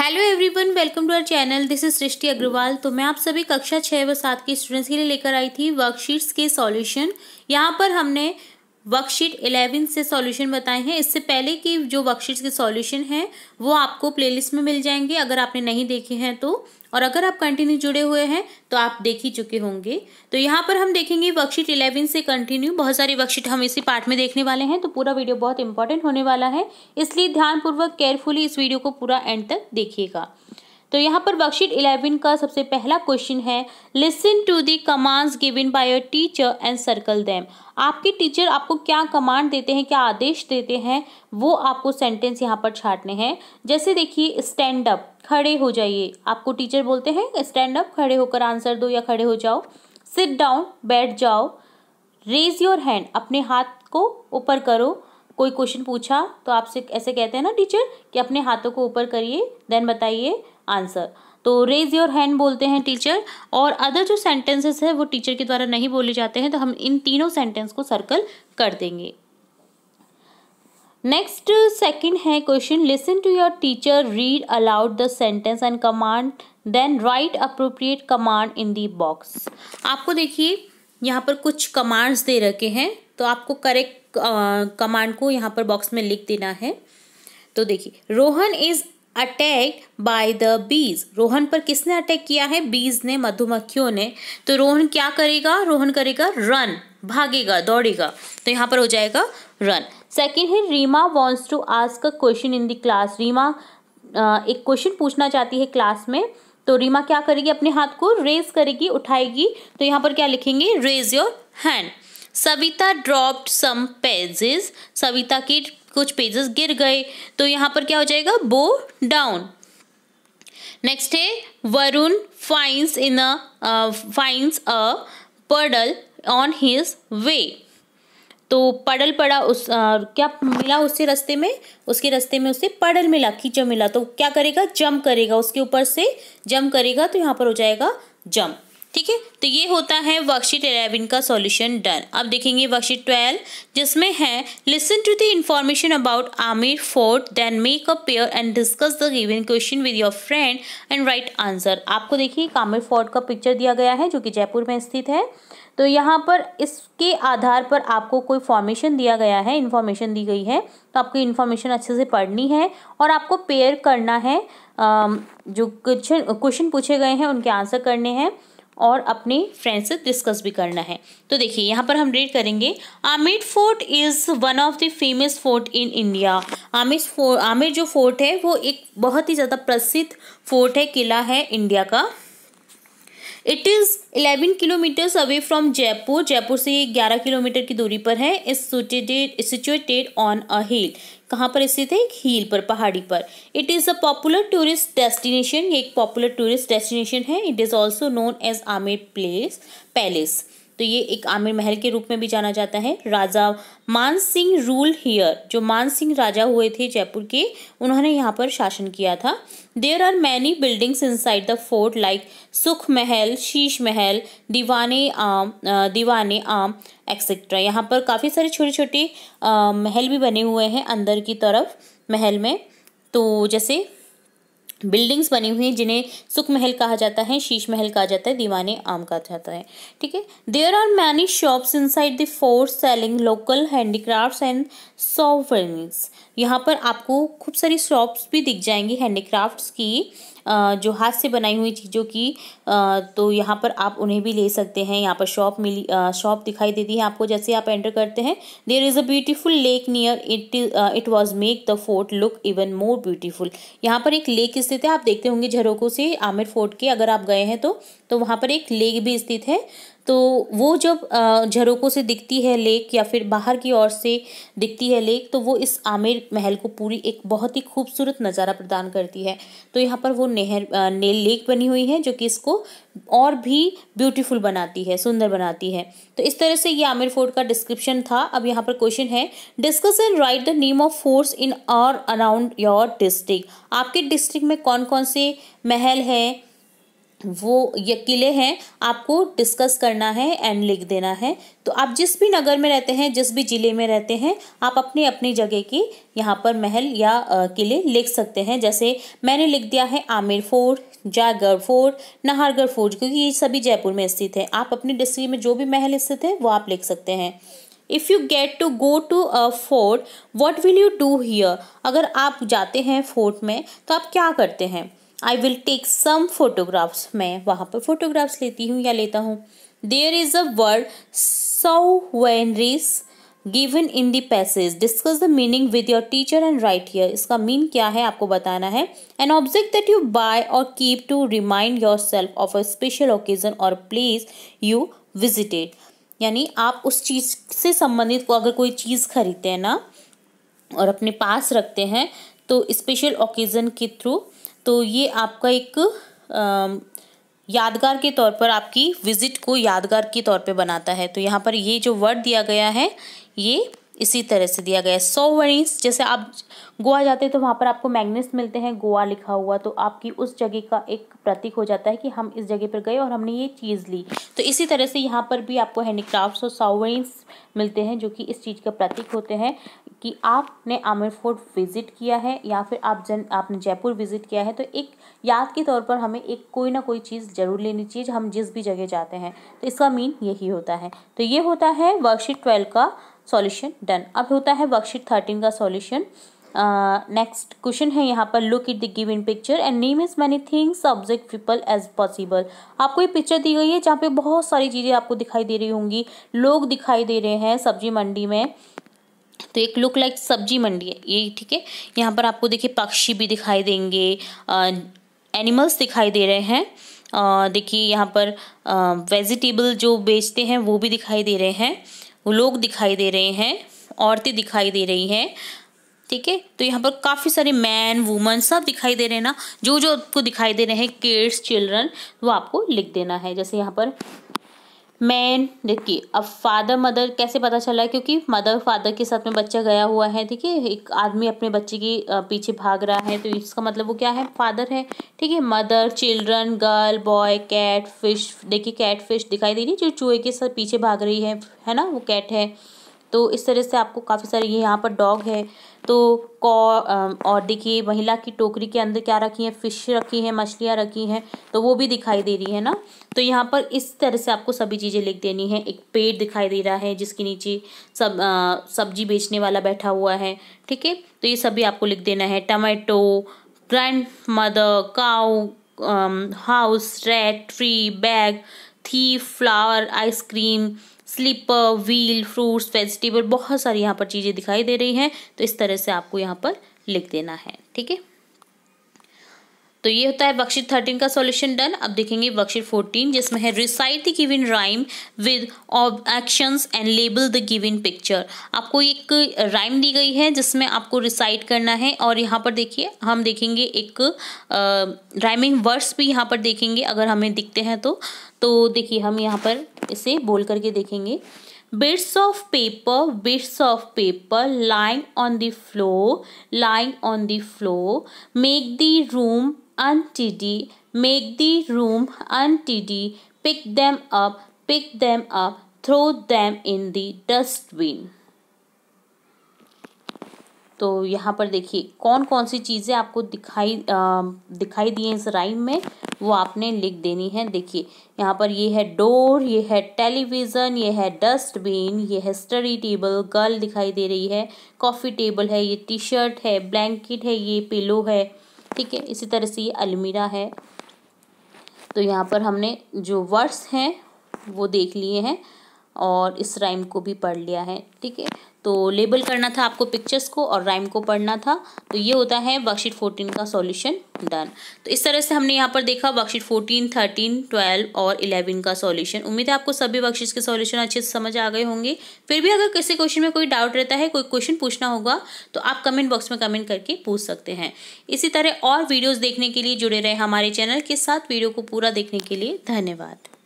Hello everyone, welcome to our channel. This is Srishti Agarwal. तो मैं आप सभी कक्षा 6 व 7 के स्टूडेंट्स के लिए लेकर आई थी वर्कशीट्स के सॉल्यूशन। यहाँ पर हमने वर्कशीट 11 से सॉल्यूशन बताए हैं। इससे पहले की जो वर्कशीट्स के सॉल्यूशन हैं वो आपको प्लेलिस्ट में मिल जाएंगे अगर आपने नहीं देखे हैं तो, और अगर आप कंटिन्यू जुड़े हुए हैं तो आप देख ही चुके होंगे। तो यहाँ पर हम देखेंगे वर्कशीट 11 से कंटिन्यू। बहुत सारी वर्कशीट हम इसी पार्ट में देखने वाले हैं, तो पूरा वीडियो बहुत इंपॉर्टेंट होने वाला है, इसलिए ध्यानपूर्वक केयरफुली इस वीडियो को पूरा एंड तक देखिएगा। तो यहाँ पर वर्कशीट 11 का सबसे पहला क्वेश्चन है, listen to the commands given by your teacher and circle them. आपके टीचर आपको क्या कमांड देते हैं, क्या आदेश देते हैं, वो आपको सेंटेंस यहाँ पर छांटने हैं। जैसे देखिए, स्टैंड अप, खड़े हो जाइए। आपको टीचर बोलते हैं स्टैंड अप, खड़े होकर आंसर दो या खड़े हो जाओ। सिट डाउन, बैठ जाओ। रेज योर हैंड, अपने हाथ को ऊपर करो। कोई क्वेश्चन पूछा तो आपसे ऐसे कहते हैं ना टीचर कि अपने हाथों को ऊपर करिए, देन बताइए आंसर। तो रेज योर हैंड बोलते हैं टीचर। और अदर जो सेंटेंसेस है वो टीचर के द्वारा नहीं बोले जाते हैं, तो हम इन तीनों सेंटेंस को सर्कल कर देंगे। नेक्स्ट सेकंड है question, listen to your teacher read aloud the sentence and command, then write appropriate command in the box. आपको देखिए यहाँ पर कुछ कमांड्स दे रखे हैं, तो आपको करेक्ट कमांड को यहाँ पर बॉक्स में लिख देना है। तो देखिए, Rohan is attacked by the bees. Rohan पर किसने अटैक किया है? बीज ने, मधुमक्खियों ने। तो रोहन क्या करेगा? रोहन करेगा रन, भागेगा, दौड़ेगा। तो यहाँ पर हो जाएगा रन। सेकंड है, Reema wants to ask a question in the class. Reema एक क्वेश्चन पूछना चाहती है क्लास में। तो रीमा क्या करेगी? अपने हाथ को रेज करेगी, उठाएगी। तो यहाँ पर क्या लिखेंगे? Raise your hand. Savita dropped some pages. Savita की कुछ पेजेस गिर गए, तो यहाँ पर क्या हो जाएगा? बो डाउन। नेक्स्ट है, वरुण फाइंड्स अ पडल ऑन हिज वे। तो पडल पड़ा, क्या मिला उससे रास्ते में? उसके रास्ते में उसे पडल मिला, कीचड़ मिला। तो क्या करेगा? जंप करेगा, उसके ऊपर से जंप करेगा। तो यहाँ पर हो जाएगा जंप। ठीक है, तो ये होता है वर्कशीट 11 का सॉल्यूशन डन। अब देखेंगे वर्कशीट 12, जिसमें है, listen to the information about Amer fort, then make a pair and discuss the given question with your friend and write answer. आपको देखिए आमिर फोर्ट का पिक्चर दिया गया है जो कि जयपुर में स्थित है। तो यहाँ पर इसके आधार पर आपको कोई फॉर्मेशन दिया गया है, इन्फॉर्मेशन दी गई है, तो आपको इन्फॉर्मेशन अच्छे से पढ़नी है और आपको पेयर करना है। जो क्वेश्चन पूछे गए हैं उनके आंसर करने हैं और अपने फ्रेंड से डिस्कस भी करना है। तो देखिए यहाँ पर हम रीड करेंगे, Aamir fort is one of the famous fort in India. Aamir जो फोर्ट है वो एक बहुत ही ज़्यादा प्रसिद्ध फोर्ट है, किला है इंडिया का। It is 11 kilometres away from Jaipur. Jaipur से 11 किलोमीटर की दूरी पर है। Is situated on a hill. कहाँ पर स्थित है? एक हिल पर, पहाड़ी पर। It is a popular tourist destination. ये एक पॉपुलर टूरिस्ट डेस्टिनेशन है। It is also known as Amer palace. तो ये एक आमिर महल के रूप में भी जाना जाता है। राजा मान सिंह रूल हियर। जो मान सिंह राजा हुए थे जयपुर के, उन्होंने यहाँ पर शासन किया था। There are many buildings inside the fort like Sukh Mahal, Sheesh Mahal, दीवाने आम एक्सेट्रा। यहाँ पर काफ़ी सारे छोटे छोटे महल भी बने हुए हैं अंदर की तरफ महल में। तो जैसे बिल्डिंग्स बनी हुई हैं जिन्हें सुख महल कहा जाता है, शीश महल कहा जाता है, दीवाने आम कहा जाता है। ठीक है, there are many shops inside the fort selling local handicrafts and souvenirs. यहाँ पर आपको खूब सारी शॉप्स भी दिख जाएंगी हैंडीक्राफ्ट्स की, जो हाथ से बनाई हुई चीज़ों की। तो यहाँ पर आप उन्हें भी ले सकते हैं। यहाँ पर शॉप दिखाई देती है आपको जैसे आप एंटर करते हैं। There is a beautiful lake near it was make the fort look even more beautiful. यहाँ पर एक लेक स्थित है, आप देखते होंगे झरोकों से आमिर फोर्ट के, अगर आप गए हैं तो वहाँ पर एक लेक भी स्थित है। तो वो जब झरोकों से दिखती है लेक या फिर बाहर की ओर से दिखती है लेक, तो वो इस आमिर महल को पूरी एक बहुत ही खूबसूरत नज़ारा प्रदान करती है। तो यहाँ पर वो लेक बनी हुई है जो कि इसको और भी ब्यूटीफुल बनाती है, सुंदर बनाती है। तो इस तरह से ये आमिर फोर्ट का डिस्क्रिप्शन था। अब यहाँ पर क्वेश्चन है, discuss and write the name of forts in और अराउंड योर डिस्ट्रिक्ट। आपके डिस्ट्रिक्ट में कौन कौन से महल है वो ये किले हैं आपको डिस्कस करना है एंड लिख देना है। तो आप जिस भी नगर में रहते हैं, जिस भी ज़िले में रहते हैं, आप अपनी अपनी जगह की यहाँ पर महल या किले लिख सकते हैं। जैसे मैंने लिख दिया है Amer fort, Jaigarh fort, Nahargarh fort, क्योंकि ये सभी जयपुर में स्थित है। आप अपनी डिस्ट्रिक्ट में जो भी महल स्थित है वो आप लिख सकते हैं। If you get to go to a fort what will you do here, अगर आप जाते हैं फोर्ट में तो आप क्या करते हैं। I will take some photographs, मैं वहाँ पर फोटोग्राफ्स लेती हूँ या लेता हूँ। There is a word souvenirs given in the passage, discuss the meaning with your teacher and write here, इसका मीन क्या है आपको बताना है। An object that you buy और keep to remind yourself of a special occasion और place you visited, यानी आप उस चीज़ से संबंधित को अगर कोई चीज़ खरीदते हैं ना और अपने पास रखते हैं तो स्पेशल ओकेजन के थ्रू, तो ये आपका एक यादगार के तौर पर आपकी विजिट को यादगार के तौर पे बनाता है। तो यहाँ पर ये जो वर्ड दिया गया है ये इसी तरह से दिया गया है। सोवेनिर्स, जैसे आप गोवा जाते हैं तो वहाँ पर आपको मैग्नेट्स मिलते हैं गोवा लिखा हुआ, तो आपकी उस जगह का एक प्रतीक हो जाता है कि हम इस जगह पर गए और हमने ये चीज़ ली। तो इसी तरह से यहाँ पर भी आपको हैंडीक्राफ्ट्स और सोवेनिर्स मिलते हैं जो कि इस चीज़ का प्रतीक होते हैं कि आपने आमेर फोर्ट विजिट किया है या फिर आपने जयपुर विजिट किया है। तो एक याद के तौर पर हमें एक कोई ना कोई चीज़ जरूर लेनी चाहिए हम जिस भी जगह जाते हैं। तो इसका मीन यही होता है। तो ये होता है वर्कशीट 12 का सॉल्यूशन डन। अब होता है वर्कशीट 13 का सॉल्यूशन। नेक्स्ट क्वेश्चन है यहाँ पर, look it the given picture and name as many things object people as possible. आपको ये पिक्चर दी गई है जहाँ पे बहुत सारी चीज़ें आपको दिखाई दे रही होंगी, लोग दिखाई दे रहे हैं सब्जी मंडी में, तो एक लुक लाइक सब्जी मंडी है ये, ठीक है। यहाँ पर आपको देखिए पक्षी भी दिखाई देंगे, एनिमल्स दिखाई दे रहे हैं, देखिए यहाँ पर वेजिटेबल जो बेचते हैं वो भी दिखाई दे रहे हैं, वो लोग दिखाई दे रहे हैं, औरतें दिखाई दे रही हैं, ठीक है। तो यहाँ पर काफ़ी सारे मैन वुमन सब दिखाई दे रहे हैं ना, जो जो आपको दिखाई दे रहे हैं किड्स चिल्ड्रन, वो आपको लिख देना है। जैसे यहाँ पर मैन, देखिए अब फादर मदर कैसे पता चला है, क्योंकि मदर फादर के साथ में बच्चा गया हुआ है, ठीक है। एक आदमी अपने बच्चे के पीछे भाग रहा है तो इसका मतलब वो क्या है, फादर है, ठीक है। Mother, children, girl, boy, cat, fish, देखिए कैट फिश दिखाई दे रही है जो चूहे के साथ पीछे भाग रही है ना, वो कैट है। तो इस तरह से आपको काफ़ी सारे, ये यहाँ पर डॉग है, तो और देखिए महिला की टोकरी के अंदर क्या रखी है, फिश रखी है, मछलियाँ रखी हैं, तो वो भी दिखाई दे रही है ना। तो यहाँ पर इस तरह से आपको सभी चीज़ें लिख देनी है। एक पेड़ दिखाई दे रहा है जिसके नीचे सब्जी बेचने वाला बैठा हुआ है, ठीक है। तो ये सभी आपको लिख देना है। Tomato, grand mother, cow, house, rat, tree, bag, thief, flower, ice cream, slipper, wheel, fruits, vegetable, बहुत सारी यहाँ पर चीज़ें दिखाई दे रही हैं। तो इस तरह से आपको यहाँ पर लिख देना है, ठीक है। तो ये होता है वर्कशीट 13 का सॉल्यूशन डन। अब देखेंगे वर्कशीट 14 जिसमें है recite the given rhyme with actions and label the given picture. आपको एक राइम दी गई है जिसमें आपको रिसाइट करना है, और यहाँ पर देखिए हम देखेंगे एक राइमिंग वर्ड्स भी यहाँ पर देखेंगे अगर हमें दिखते हैं तो देखिए हम यहाँ पर इसे बोल करके देखेंगे। Bits of paper lying on the floor, make the room untidy, pick them up, throw them in the dustbin। तो यहाँ पर देखिए कौन कौन सी चीज़ें आपको दिखाई दी हैं इस राइम में, वो आपने लिख देनी है। देखिए यहाँ पर ये है डोर, ये है टेलीविज़न, ये है डस्टबिन, ये है स्टडी टेबल, गर्ल दिखाई दे रही है, कॉफ़ी टेबल है, ये टी शर्ट है, ब्लैंकेट है, ये पिलो है, ठीक है। इसी तरह से ये अलमीरा है। तो यहाँ पर हमने जो वर्ड्स हैं वो देख लिए हैं और इस राइम को भी पढ़ लिया है, ठीक है। तो लेबल करना था आपको पिक्चर्स को और राइम को पढ़ना था। तो ये होता है वर्कशीट 14 का सॉल्यूशन डन। तो इस तरह से हमने यहाँ पर देखा वर्कशीट 14, 13, 12 और 11 का सॉल्यूशन। उम्मीद है आपको सभी वर्कशीट्स के सॉल्यूशन अच्छे से समझ आ गए होंगे। फिर भी अगर किसी क्वेश्चन में कोई डाउट रहता है, कोई क्वेश्चन पूछना होगा, तो आप कमेंट बॉक्स में कमेंट करके पूछ सकते हैं। इसी तरह और वीडियोज़ देखने के लिए जुड़े रहे हमारे चैनल के साथ। वीडियो को पूरा देखने के लिए धन्यवाद।